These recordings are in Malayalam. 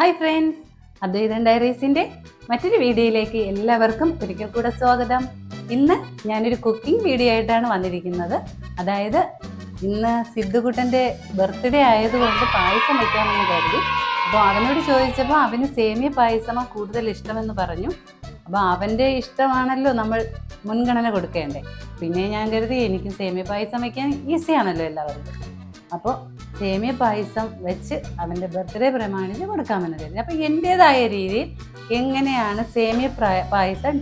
ഹായ് ഫ്രണ്ട്സ്, അദ്വൈതൻ ഡയറീസിൻ്റെ മറ്റൊരു വീഡിയോയിലേക്ക് എല്ലാവർക്കും ഒരിക്കൽ കൂടെ സ്വാഗതം. ഇന്ന് ഞാനൊരു കുക്കിംഗ് വീഡിയോ ആയിട്ടാണ് വന്നിരിക്കുന്നത്. അതായത് ഇന്ന് സിദ്ധുകുട്ടൻ്റെ ബർത്ത്ഡേ ആയതുകൊണ്ട് പായസം വയ്ക്കാമെന്ന് കരുതി. അപ്പോൾ അവനോട് ചോദിച്ചപ്പോൾ അവന് സേമിയ പായസമാണ് കൂടുതൽ ഇഷ്ടമെന്ന് പറഞ്ഞു. അപ്പോൾ അവൻ്റെ ഇഷ്ടമാണല്ലോ നമ്മൾ മുൻഗണന കൊടുക്കേണ്ടേ. പിന്നെ ഞാൻ കരുതി എനിക്ക് സേമിയ പായസം വയ്ക്കാൻ ഈസിയാണല്ലോ എല്ലാവർക്കും. അപ്പോൾ സേമിയ പായസം വെച്ച് അവൻ്റെ ബർത്ത്ഡേ പ്രമാണിച്ച് കൊടുക്കാമെന്ന് കരുതി. അപ്പോൾ എൻ്റേതായ രീതിയിൽ എങ്ങനെയാണ് സേമിയ പായസം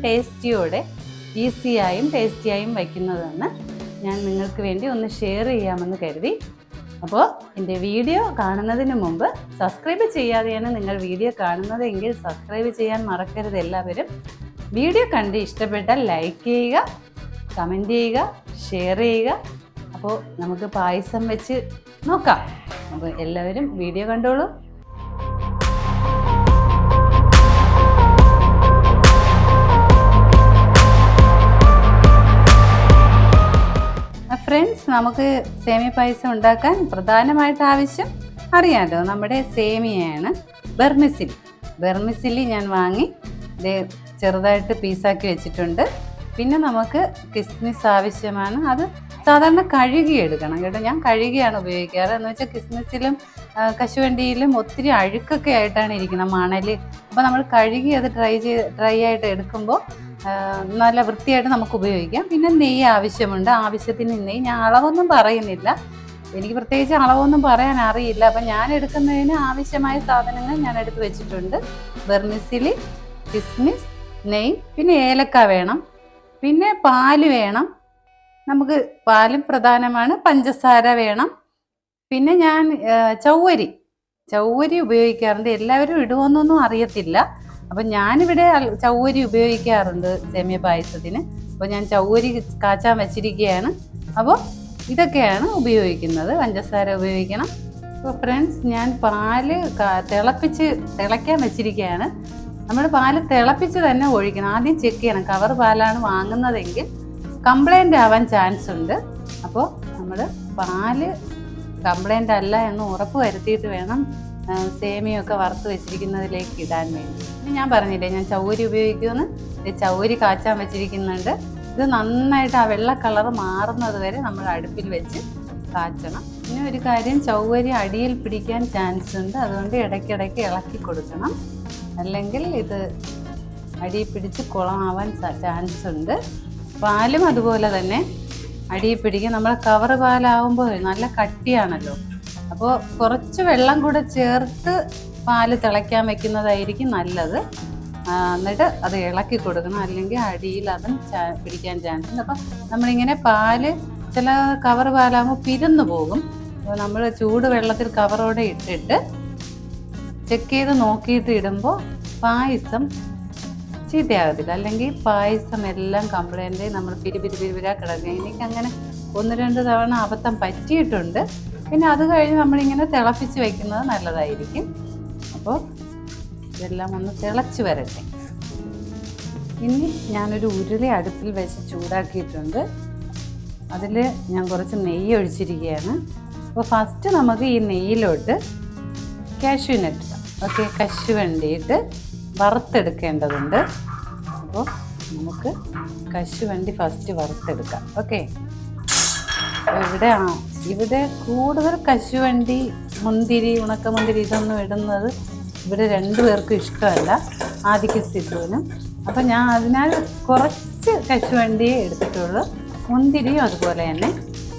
ഈസിയായും ടേസ്റ്റിയായും വയ്ക്കുന്നതെന്ന് ഞാൻ നിങ്ങൾക്ക് വേണ്ടി ഒന്ന് ഷെയർ ചെയ്യാമെന്ന് കരുതി. അപ്പോൾ എൻ്റെ വീഡിയോ കാണുന്നതിന് മുമ്പ് സബ്സ്ക്രൈബ് ചെയ്യാതെയാണ് നിങ്ങൾ വീഡിയോ കാണുന്നതെങ്കിൽ സബ്സ്ക്രൈബ് ചെയ്യാൻ മറക്കരുത് എല്ലാവരും. വീഡിയോ കണ്ട് ഇഷ്ടപ്പെട്ടാൽ ലൈക്ക് ചെയ്യുക, കമൻറ്റ് ചെയ്യുക, ഷെയർ ചെയ്യുക. അപ്പോൾ നമുക്ക് പായസം വെച്ച് നോക്കാം. അപ്പോൾ എല്ലാവരും വീഡിയോ കണ്ടോളൂ. ഫ്രണ്ട്സ്, നമുക്ക് സേമിയ പായസം ഉണ്ടാക്കാൻ പ്രധാനമായിട്ട് ആവശ്യം അറിയാമല്ലോ, നമ്മുടെ സേമിയയാണ്. ബെർമിസിലി ഞാൻ വാങ്ങി ചെറുതായിട്ട് പീസാക്കി വെച്ചിട്ടുണ്ട്. പിന്നെ നമുക്ക് കിസ്മിസ് ആവശ്യമാണ്. അത് സാധാരണ കഴുകിയെടുക്കണം കേട്ടോ. ഞാൻ കഴുകിയാണ് ഉപയോഗിക്കാറ്. എന്ന് വെച്ചാൽ കിസ്മിസിലും കശുവണ്ടിയിലും ഒത്തിരി അഴുക്കൊക്കെ ആയിട്ടാണ് ഇരിക്കുന്നത്, മണൽ. അപ്പോൾ നമ്മൾ കഴുകി അത് ഡ്രൈ ആയിട്ട് എടുക്കുമ്പോൾ നല്ല വൃത്തിയായിട്ട് നമുക്ക് ഉപയോഗിക്കാം. പിന്നെ നെയ്യ് ആവശ്യമുണ്ട്, ആവശ്യത്തിന് നെയ്യ്. ഞാൻ അളവൊന്നും പറയുന്നില്ല, എനിക്ക് പ്രത്യേകിച്ച് അളവൊന്നും പറയാൻ അറിയില്ല. അപ്പം ഞാൻ എടുക്കുന്നതിന് ആവശ്യമായ സാധനങ്ങൾ ഞാൻ എടുത്ത് വെച്ചിട്ടുണ്ട്. വെർമിസിലി, കിസ്മിസ്, നെയ്യ്, പിന്നെ ഏലക്ക വേണം, പിന്നെ പാല് വേണം. നമുക്ക് പാലും പ്രധാനമാണ്. പഞ്ചസാര വേണം. പിന്നെ ഞാൻ ചൗവരി ഉപയോഗിക്കാറുണ്ട്. എല്ലാവരും ഇടുമെന്നൊന്നും അറിയത്തില്ല. അപ്പം ഞാനിവിടെ ചൗവരി ഉപയോഗിക്കാറുണ്ട് സേമിയ പായസത്തിന്. അപ്പോൾ ഞാൻ ചൗവരി കാച്ചാൻ വെച്ചിരിക്കുകയാണ്. അപ്പോൾ ഇതൊക്കെയാണ് ഉപയോഗിക്കുന്നത്. പഞ്ചസാര ഉപയോഗിക്കണം. അപ്പോൾ ഫ്രണ്ട്സ്, ഞാൻ പാല് തിളയ്ക്കാൻ വെച്ചിരിക്കുകയാണ്. നമ്മൾ പാല് തിളപ്പിച്ച് തന്നെ ഒഴിക്കണം. ആദ്യം ചെക്ക് ചെയ്യണം. കവർ പാലാണ് വാങ്ങുന്നതെങ്കിൽ കംപ്ലൈൻ്റ് ആവാൻ ചാൻസ് ഉണ്ട്. അപ്പോൾ നമ്മൾ പാല് കംപ്ലൈൻ്റ് അല്ല എന്ന് ഉറപ്പ് വരുത്തിയിട്ട് വേണം സേമിയൊക്കെ വറുത്ത് വെച്ചിരിക്കുന്നതിലേക്ക് ഇടാൻ വേണ്ടി. പിന്നെ ഞാൻ പറഞ്ഞില്ലേ, ഞാൻ ചൗവരി ഉപയോഗിക്കുമെന്ന്. ചൗവരി കാച്ചാൻ വെച്ചിരിക്കുന്നുണ്ട്. ഇത് നന്നായിട്ട് ആ വെള്ള കളർ മാറുന്നത് വരെ നമ്മൾ അടുപ്പിൽ വെച്ച് കാച്ചണം. പിന്നെ ഒരു കാര്യം, ചൗവരി അടിയിൽ പിടിക്കാൻ ചാൻസ് ഉണ്ട്. അതുകൊണ്ട് ഇടയ്ക്കിടയ്ക്ക് ഇളക്കി കൊടുക്കണം, അല്ലെങ്കിൽ ഇത് അടിയിൽ പിടിച്ച് കുളമാവാൻ ചാൻസ് ഉണ്ട്. പാലും അതുപോലെ തന്നെ അടിയിൽ പിടിക്കും. നമ്മൾ കവർ പാലാവുമ്പോൾ നല്ല കട്ടിയാണല്ലോ. അപ്പോൾ കുറച്ച് വെള്ളം കൂടെ ചേർത്ത് പാല് തിളയ്ക്കാൻ വെക്കുന്നതായിരിക്കും നല്ലത്. എന്നിട്ട് അത് ഇളക്കി കൊടുക്കണം, അല്ലെങ്കിൽ അടിയിൽ അതും പിടിക്കാൻ ചാൻസ് ഉണ്ട്. അപ്പം നമ്മളിങ്ങനെ ചില കവർ പാലാകുമ്പോൾ പിരിന്നു പോകും. അപ്പോൾ നമ്മൾ ചൂട് വെള്ളത്തിൽ കവറോടെ ഇട്ടിട്ട് ചെക്ക് ചെയ്ത് നോക്കിയിട്ട് ഇടുമ്പോൾ പായസം ചീത്തയാകത്തില്ല. അല്ലെങ്കിൽ പായസം എല്ലാം കംപ്ലൈൻ്റ് നമ്മൾ പിരിപിരാ കിടക്കുക. എനിക്കങ്ങനെ 1-2 തവണ അബദ്ധം പറ്റിയിട്ടുണ്ട്. പിന്നെ അത് കഴിഞ്ഞ് നമ്മളിങ്ങനെ തിളപ്പിച്ച് വയ്ക്കുന്നത് നല്ലതായിരിക്കും. അപ്പോൾ ഇതെല്ലാം ഒന്ന് തിളച്ച് വരട്ടെ. ഇനി ഞാനൊരു ഉരുളി അടുപ്പിൽ വെച്ച് ചൂടാക്കിയിട്ടുണ്ട്. അതിൽ ഞാൻ കുറച്ച് നെയ്യ് ഒഴിച്ചിരിക്കുകയാണ്. അപ്പോൾ ഫസ്റ്റ് നമുക്ക് ഈ നെയ്യിലോട്ട് കശുവണ്ടിയിട്ട് വറുത്തെടുക്കേണ്ടതുണ്ട്. അപ്പോൾ നമുക്ക് കശുവണ്ടി ഫസ്റ്റ് വറുത്തെടുക്കാം. ഓക്കെ, ഇവിടെ കൂടുതൽ കശുവണ്ടി, മുന്തിരി, ഉണക്കമുന്തിരി ഇതൊന്നും ഇടുന്നത് ഇവിടെ 2 പേർക്കും ഇഷ്ടമല്ല, ആദിക്കും സിദ്ധുവിനും. അപ്പം ഞാൻ അതിനാൽ കുറച്ച് കശുവണ്ടിയെ എടുത്തിട്ടുള്ളൂ. മുന്തിരിയും അതുപോലെ തന്നെ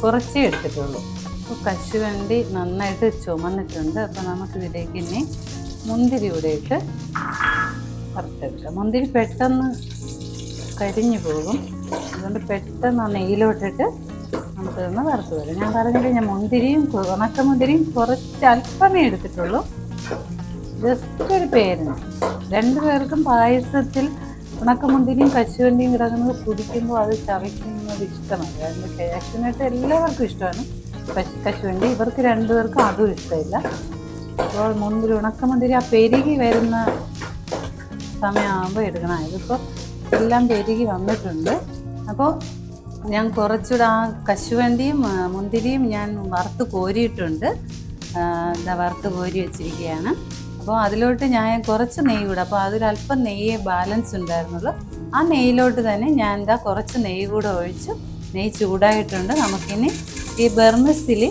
കുറച്ചേ എടുത്തിട്ടുള്ളൂ. അപ്പോൾ കശുവണ്ടി നന്നായിട്ട് ചുമന്നിട്ടുണ്ട്. അപ്പോൾ നമുക്കിതിലേക്ക് ഇനി മുന്തിരി കൂടെ ഇട്ട് വറുത്തെടുക്കാം. മുന്തിരി പെട്ടെന്ന് കരിഞ്ഞു പോകും. അതുകൊണ്ട് പെട്ടെന്ന് നെയ്യിലോട്ടിട്ട് നമുക്കൊന്ന് വറുത്ത് വരും. ഞാൻ പറഞ്ഞിട്ട് ഞാൻ ഉണക്കമുന്തിരിയും കുറച്ച് അല്പമേ എടുത്തിട്ടുള്ളൂ. ജസ്റ്റ് ഒരു പേരിന്. 2 പേർക്കും പായസത്തിൽ ഉണക്കമുന്തിരിയും കശുവണ്ടിയും കിടക്കുന്നത് കുടിക്കുമ്പോൾ അത് ചവയ്ക്കുന്നത് ഇഷ്ടമല്ല. കശുവണ്ടി എല്ലാവർക്കും ഇഷ്ടമാണ്. കശുവണ്ടി ഇവർക്ക് 2 പേർക്കും അതും ഇഷ്ടമില്ല. അപ്പോൾ ഉണക്കമുന്തിരി ആ പെരുകി വരുന്ന സമയമാകുമ്പോൾ എടുക്കണം. ഇതിപ്പോൾ എല്ലാം പെരുകി വന്നിട്ടുണ്ട്. അപ്പോൾ ഞാൻ കുറച്ചുകൂടെ ആ കശുവണ്ടിയും മുന്തിരിയും ഞാൻ വറുത്ത് കോരിയിട്ടുണ്ട്. വറുത്ത് കോരി വെച്ചിരിക്കുകയാണ്. അപ്പോൾ അതിലോട്ട് ഞാൻ കുറച്ച് നെയ്യ് കൂടെ, അപ്പോൾ അതിലല്പം നെയ്യ് ബാലൻസ് ഉണ്ടായിരുന്നുള്ളൂ. ആ നെയ്യിലോട്ട് തന്നെ ഞാൻ എന്താ കുറച്ച് നെയ്യ് കൂടെ ഒഴിച്ചു. നെയ്യ് ചൂടായിട്ടുണ്ട്. നമുക്കിനി ഈ ബർമിസിലി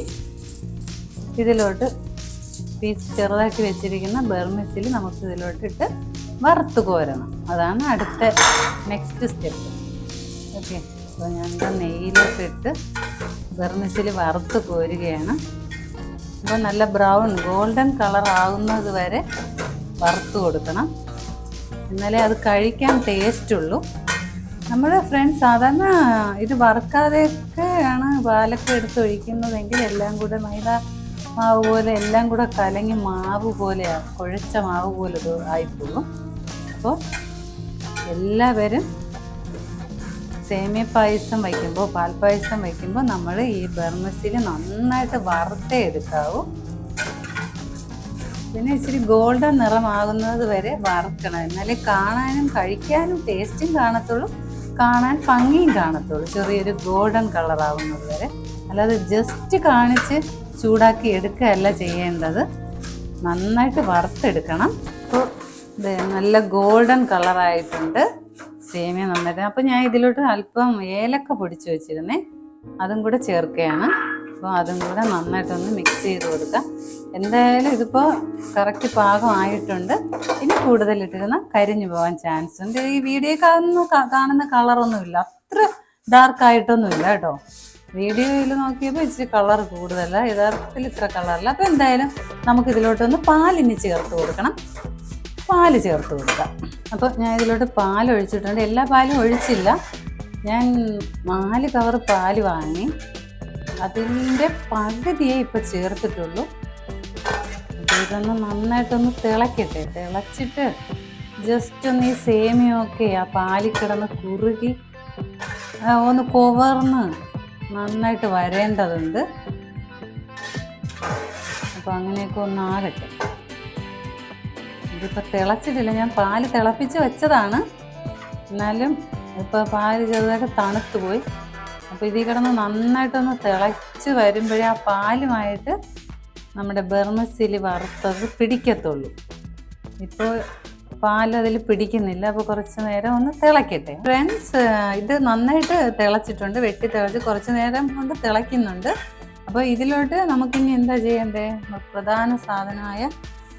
ഇതിലോട്ട് പീസ് ചെറുതാക്കി വെച്ചിരിക്കുന്ന ബർമിസിലി നമുക്ക് ഇതിലോട്ട് ഇട്ട് വറുത്ത് കോരണം. അതാണ് അടുത്ത നെക്സ്റ്റ് സ്റ്റെപ്പ്. ഓക്കെ, അപ്പോൾ ഞാൻ എന്താ നെയ്യിലോട്ട് ഇട്ട് ബർമിസിലി വറുത്ത് കോരുകയാണ്. അപ്പോൾ നല്ല ബ്രൗൺ ഗോൾഡൻ കളർ ആകുന്നത് വരെ വറുത്ത് കൊടുക്കണം, എന്നാലേ അത് കഴിക്കാൻ ടേസ്റ്റ് ഉള്ളൂ. നമ്മൾ ഫ്രണ്ട്സ് സാധാരണ ഇത് വറുക്കാതെയൊക്കെയാണ് പാലൊക്കെ എടുത്ത് ഒഴിക്കുന്നതെങ്കിൽ എല്ലാം കൂടെ മൈദ മാവ് പോലെ എല്ലാം കൂടെ കലങ്ങി മാവ് പോലെയാണ്, കുഴച്ച മാവ് പോലെ ഇത് ആയിപ്പോകും. അപ്പോൾ എല്ലാവരും സേമിയ പായസം വയ്ക്കുമ്പോൾ, പാൽപ്പായസം വയ്ക്കുമ്പോൾ നമ്മൾ ഈ ബർമസിൽ നന്നായിട്ട് വറുത്തേ എടുക്കാവൂ. പിന്നെ ഇച്ചിരി ഗോൾഡൻ നിറമാകുന്നത് വരെ വറുക്കണം, എന്നാലേ കാണാനും കഴിക്കാനും ടേസ്റ്റും കാണത്തുള്ളൂ, കാണാൻ ഭംഗിയും കാണത്തുള്ളൂ. ചെറിയൊരു ഗോൾഡൻ കളറാവുന്നത് വരെ, അല്ലാതെ ജസ്റ്റ് കാണിച്ച് ചൂടാക്കി എടുക്കുകയല്ല ചെയ്യേണ്ടത്, നന്നായിട്ട് വറുത്തെടുക്കണം. അപ്പോൾ നല്ല ഗോൾഡൻ കളറായിട്ടുണ്ട് സേമിയ നന്നായിട്ട്. അപ്പോൾ ഞാൻ ഇതിലോട്ട് അല്പം ഏലക്ക പൊടിച്ച് വെച്ചിരുന്നേ, അതും കൂടെ ചേർക്കുകയാണ്. അപ്പോൾ അതും കൂടെ നന്നായിട്ടൊന്ന് മിക്സ് ചെയ്ത് കൊടുക്കാം. എന്തായാലും ഇതിപ്പോൾ കറക്റ്റ് പാകമായിട്ടുണ്ട്. ഇനി കൂടുതലിട്ടിരുന്ന കരിഞ്ഞു പോകാൻ ചാൻസ് ഉണ്ട്. ഈ വീഡിയോ കാണുന്ന കളറൊന്നുമില്ല, അത്ര ഡാർക്കായിട്ടൊന്നുമില്ല കേട്ടോ. വീഡിയോയിൽ നോക്കിയപ്പോൾ ഇച്ചിരി കളർ കൂടുതലല്ല, യഥാർത്ഥത്തിൽ ഇത്ര കളറില്ല. അപ്പോൾ എന്തായാലും നമുക്കിതിലോട്ടൊന്ന് പാലിനി ചേർത്ത് കൊടുക്കണം. പാല് ചേർത്ത് കൊടുക്കാം. അപ്പോൾ ഞാൻ ഇതിലോട്ട് പാൽ ഒഴിച്ചിട്ടുണ്ട്. എല്ലാ പാലും ഒഴിച്ചില്ല, ഞാൻ 4 കവർ പാല് വാങ്ങി, അതിൻ്റെ പകുതിയേ ഇപ്പോൾ ചേർത്തിട്ടുള്ളൂ. അപ്പോൾ ഇതൊന്ന് നന്നായിട്ടൊന്ന് തിളക്കട്ടെ. തിളച്ചിട്ട് ജസ്റ്റ് ഒന്ന് ഈ സേമിയൊക്കെ ആ പാലിൽ കിടന്ന് കുറുകി ഒന്ന് കുവർന്ന് നന്നായിട്ട് വരേണ്ടതുണ്ട്. അപ്പോൾ അങ്ങനെയൊക്കെ ഒന്ന് ആകട്ടെ. ഇതിപ്പോൾ തിളച്ചിട്ടില്ല, ഞാൻ പാല് തിളപ്പിച്ച് വെച്ചതാണ്, എന്നാലും ഇപ്പോൾ പാല് ചെറുതായിട്ട് തണുത്ത് പോയി. അപ്പോൾ ഇതിൽ കിടന്ന് നന്നായിട്ടൊന്ന് തിളച്ച് വരുമ്പോഴേ ആ പാലുമായിട്ട് നമ്മുടെ ബർമസിലി വറുത്തത് പിടിക്കത്തുള്ളൂ. ഇപ്പോൾ പാലതിൽ പിടിക്കുന്നില്ല, അപ്പോൾ കുറച്ച് നേരം ഒന്ന് തിളക്കട്ടെ. ഫ്രണ്ട്സ്, ഇത് നന്നായിട്ട് തിളച്ചിട്ടുണ്ട്, വെട്ടി തിളച്ച് കുറച്ച് നേരം കൊണ്ട് തിളയ്ക്കുന്നുണ്ട്. അപ്പോൾ ഇതിലോട്ട് നമുക്കിനി എന്താ ചെയ്യേണ്ടത്? പ്രധാന സാധനമായ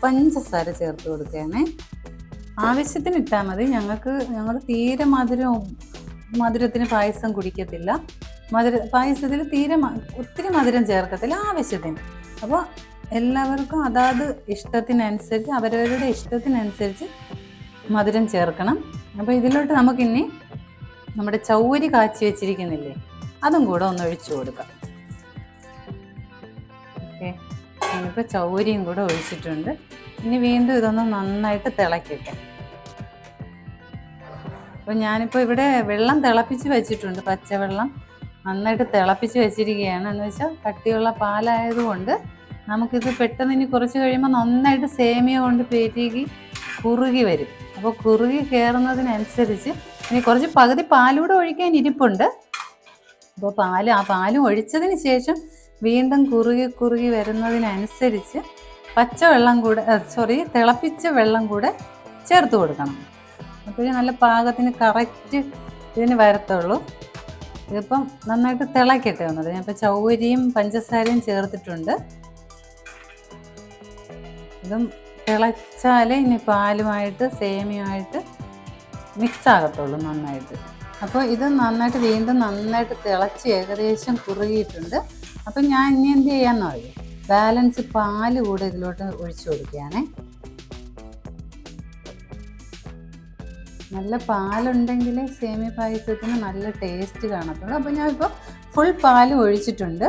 പഞ്ചസാര ചേർത്ത് കൊടുക്കുകയാണേ. ആവശ്യത്തിന് ഇട്ടാൽ മതി. ഞങ്ങൾ തീരെ മധുരത്തിന് പായസം കുടിക്കത്തില്ല. പായസത്തിൽ തീരെ ഒത്തിരി മധുരം ചേർക്കത്തില്ല, ആവശ്യത്തിന്. അപ്പോൾ എല്ലാവർക്കും അതാത് ഇഷ്ടത്തിനനുസരിച്ച്, അവരവരുടെ ഇഷ്ടത്തിനനുസരിച്ച് മധുരം ചേർക്കണം. അപ്പോൾ ഇതിലോട്ട് നമുക്കിനി നമ്മുടെ ചൗവരി കാച്ചി വെച്ചിരിക്കുന്നില്ലേ, അതും കൂടെ ഒന്ന് ഒഴിച്ചു കൊടുക്കാം. ഓക്കെ, ഞാനിപ്പോൾ ചൗവരിയും കൂടെ ഒഴിച്ചിട്ടുണ്ട്. ഇനി വീണ്ടും ഇതൊന്ന് നന്നായിട്ട് തിളക്കട്ടെ. അപ്പോൾ ഞാനിപ്പോൾ ഇവിടെ വെള്ളം തിളപ്പിച്ച് വെച്ചിട്ടുണ്ട്, പച്ചവെള്ളം നന്നായിട്ട് തിളപ്പിച്ച് വെച്ചിരിക്കുകയാണ്. എന്ന് വെച്ചാൽ കട്ടിയുള്ള പാലായതുകൊണ്ട് നമുക്കിത് പെട്ടെന്ന് ഇനി കുറച്ച് കഴിയുമ്പോൾ നന്നായിട്ട് സേമിയ കൊണ്ട് പെരുകി കുറുകി വരും. അപ്പോൾ കുറുകി കയറുന്നതിനനുസരിച്ച് ഇനി കുറച്ച് പകുതി പാലൂടെ ഒഴിക്കാൻ ഇരിപ്പുണ്ട്. അപ്പോൾ പാലും ഒഴിച്ചതിന് ശേഷം വീണ്ടും കുറുകി വരുന്നതിനനുസരിച്ച് തിളപ്പിച്ച വെള്ളം കൂടെ ചേർത്ത് കൊടുക്കണം. അപ്പോഴേ നല്ല പാകത്തിന് കറക്റ്റ് ഇതിന് വരത്തുള്ളൂ. ഇതിപ്പം നന്നായിട്ട് തിളക്കട്ടെ വന്നത്. ഞാനിപ്പോൾ ചൗവരിയും പഞ്ചസാരയും ചേർത്തിട്ടുണ്ട്. ഇതും തിളച്ചാലേ ഇനി പാലുമായിട്ട് സേമിയുമായിട്ട് മിക്സ് ആകത്തുള്ളൂ നന്നായിട്ട്. അപ്പോൾ ഇത് വീണ്ടും നന്നായിട്ട് തിളച്ച് ഏകദേശം കുറുകിയിട്ടുണ്ട്. അപ്പം ഞാൻ ഇനി എന്ത് ചെയ്യാമെന്ന് അറിയാം, ബാലൻസ് പാല് കൂടെ ഇതിലോട്ട് ഒഴിച്ചു കൊടുക്കുകയാണേ. നല്ല പാലുണ്ടെങ്കിൽ സേമിയ പായസത്തിന് നല്ല ടേസ്റ്റ് കാണത്തുള്ളൂ. അപ്പോൾ ഞാനിപ്പോൾ ഫുൾ പാല് ഒഴിച്ചിട്ടുണ്ട്.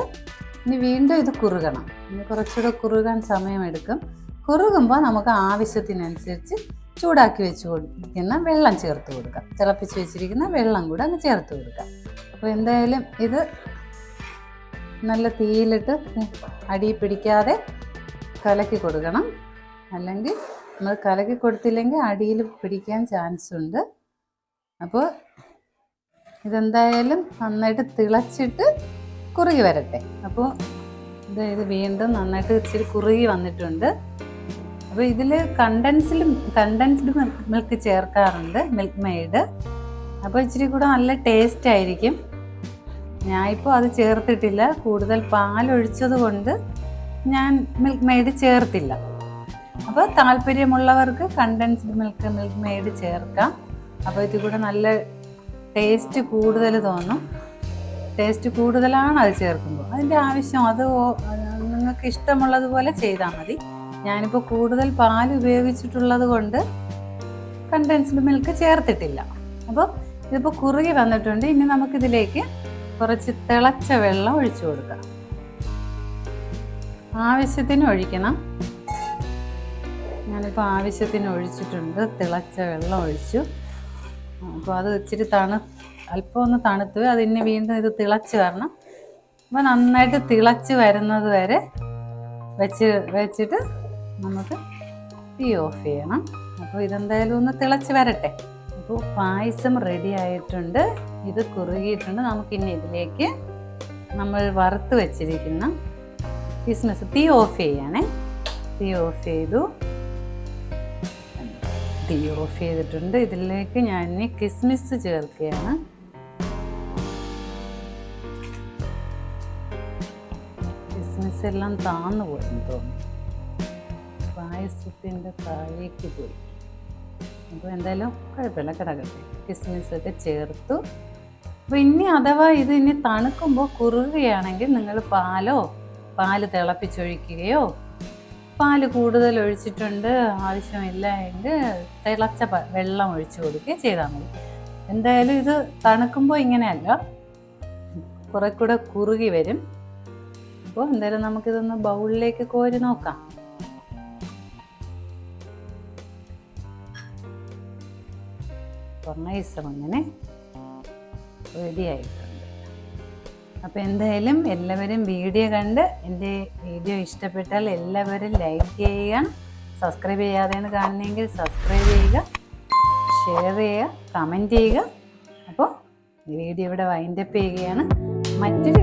ഇനി വീണ്ടും ഇത് കുറുകണം. ഇനി കുറച്ചുകൂടെ കുറുകാൻ സമയമെടുക്കും. കുറുകുമ്പോൾ നമുക്ക് ആവശ്യത്തിനനുസരിച്ച് ചൂടാക്കി വെച്ച് കൊടുക്കുന്ന വെള്ളം ചേർത്ത് കൊടുക്കാം. തിളപ്പിച്ച് വെച്ചിരിക്കുന്ന വെള്ളം കൂടെ അങ്ങ് ചേർത്ത് കൊടുക്കാം. അപ്പോൾ എന്തായാലും ഇത് നല്ല തീയിലിട്ട് അടി പിടിക്കാതെ കലക്കി കൊടുക്കണം. അല്ലെങ്കിൽ നമ്മൾ കലക്കി കൊടുത്തില്ലെങ്കിൽ അടിയിൽ പിടിക്കാൻ ചാൻസ് ഉണ്ട്. അപ്പോൾ ഇതെന്തായാലും നന്നായിട്ട് തിളച്ചിട്ട് കുറുകി വരട്ടെ. അപ്പോൾ ഇത് വീണ്ടും നന്നായിട്ട് ഇച്ചിരി കുറുകി വന്നിട്ടുണ്ട്. അപ്പോൾ ഇതിൽ കണ്ടൻസ്ഡ് മിൽക്ക് ചേർക്കാറുണ്ട്, മിൽക്ക് മെയ്ഡ്. അപ്പോൾ ഇച്ചിരി കൂടെ നല്ല ടേസ്റ്റ് ആയിരിക്കും. ഞാനിപ്പോൾ അത് ചേർത്തിട്ടില്ല, കൂടുതൽ പാലൊഴിച്ചത് കൊണ്ട് ഞാൻ മിൽക്ക് മെയ്ഡ് ചേർത്തില്ല. അപ്പോൾ താല്പര്യമുള്ളവർക്ക് കണ്ടൻസ്ഡ് മിൽക്ക് മെയ്ഡ് ചേർക്കാം. അപ്പോൾ ഇതിൽ കൂടെ നല്ല ടേസ്റ്റ് കൂടുതൽ തോന്നും. ടേസ്റ്റ് കൂടുതലാണ് അത് ചേർക്കുമ്പോൾ. അതിൻ്റെ ആവശ്യം അത് നിങ്ങൾക്ക് ഇഷ്ടമുള്ളതുപോലെ ചെയ്താൽ മതി. ഞാനിപ്പോൾ കൂടുതൽ പാൽ ഉപയോഗിച്ചിട്ടുള്ളത് കൊണ്ട് കണ്ടൻസ്ഡ് മിൽക്ക് ചേർത്തിട്ടില്ല. അപ്പോൾ ഇതിപ്പോൾ കുറുകി വന്നിട്ടുണ്ട്. ഇനി നമുക്കിതിലേക്ക് കുറച്ച് തിളച്ച വെള്ളം ഒഴിച്ചു കൊടുക്കാം. ആവശ്യത്തിന് ഒഴിക്കണം. ഞാനിപ്പോൾ ആവശ്യത്തിന് ഒഴിച്ചിട്ടുണ്ട്, തിളച്ച വെള്ളം ഒഴിച്ചു. അപ്പോൾ അത് ഇച്ചിരി അല്പം ഒന്ന് തണുത്ത് അതിന് വീണ്ടും ഇത് തിളച്ച് വരണം. അപ്പോൾ നന്നായിട്ട് തിളച്ച് വരുന്നത് വരെ വെച്ചിട്ട് നമുക്ക് തീ ഓഫ് ചെയ്യണം. അപ്പോൾ ഇതെന്തായാലും ഒന്ന് തിളച്ച് വരട്ടെ. അപ്പോൾ പായസം റെഡി ആയിട്ടുണ്ട്, ഇത് കുറുകിയിട്ടുണ്ട്. നമുക്കിനി ഇതിലേക്ക് നമ്മൾ വറുത്ത് വെച്ചിരിക്കുന്ന കിസ്മിസ് തീ ഓഫ് ചെയ്യണേ. തീ ഓഫ് ചെയ്തിട്ടുണ്ട്. ഇതിലേക്ക് ഞാൻ ഇനി കിസ്മിസ് ചേർക്കുകയാണ്. കിസ്മിസ് എല്ലാം താന്നു പോയെന്ന് തോന്നുന്നു, പായസത്തിൻ്റെ താഴേക്ക് പോയി. അപ്പോൾ എന്തായാലും കുഴപ്പമില്ല, കിടക്കട്ടെ. കിസ്മിസൊക്കെ ചേർത്തു. അപ്പോൾ ഇനി അഥവാ ഇത് ഇനി തണുക്കുമ്പോൾ കുറുകയാണെങ്കിൽ നിങ്ങൾ പാല് തിളപ്പിച്ചൊഴിക്കുകയോ, പാല് കൂടുതൽ ഒഴിച്ചിട്ടുണ്ട് ആവശ്യമില്ല എങ്കിൽ തിളച്ച വെള്ളം ഒഴിച്ചു കൊടുക്കുകയോ ചെയ്താൽ മതി. എന്തായാലും ഇത് തണുക്കുമ്പോൾ ഇങ്ങനെയല്ല, കുറെ കൂടെ കുറുകി വരും. അപ്പോൾ എന്തായാലും നമുക്കിതൊന്ന് ബൗളിലേക്ക് കോരി നോക്കാം. പായസം അങ്ങനെ റെഡി ആയിട്ടുണ്ട്. അപ്പോൾ എന്തായാലും എല്ലാവരും വീഡിയോ കണ്ട് എൻ്റെ വീഡിയോ ഇഷ്ടപ്പെട്ടാൽ എല്ലാവരും ലൈക്ക് ചെയ്യുക. സബ്സ്ക്രൈബ് ചെയ്യാതെയാണ് കാണുന്നതെങ്കിൽ സബ്സ്ക്രൈബ് ചെയ്യുക, ഷെയർ ചെയ്യുക, കമൻറ്റ് ചെയ്യുക. അപ്പോൾ ഈ വീഡിയോ ഇവിടെ വൈൻഡപ്പ് ചെയ്യുകയാണ്. മറ്റൊരു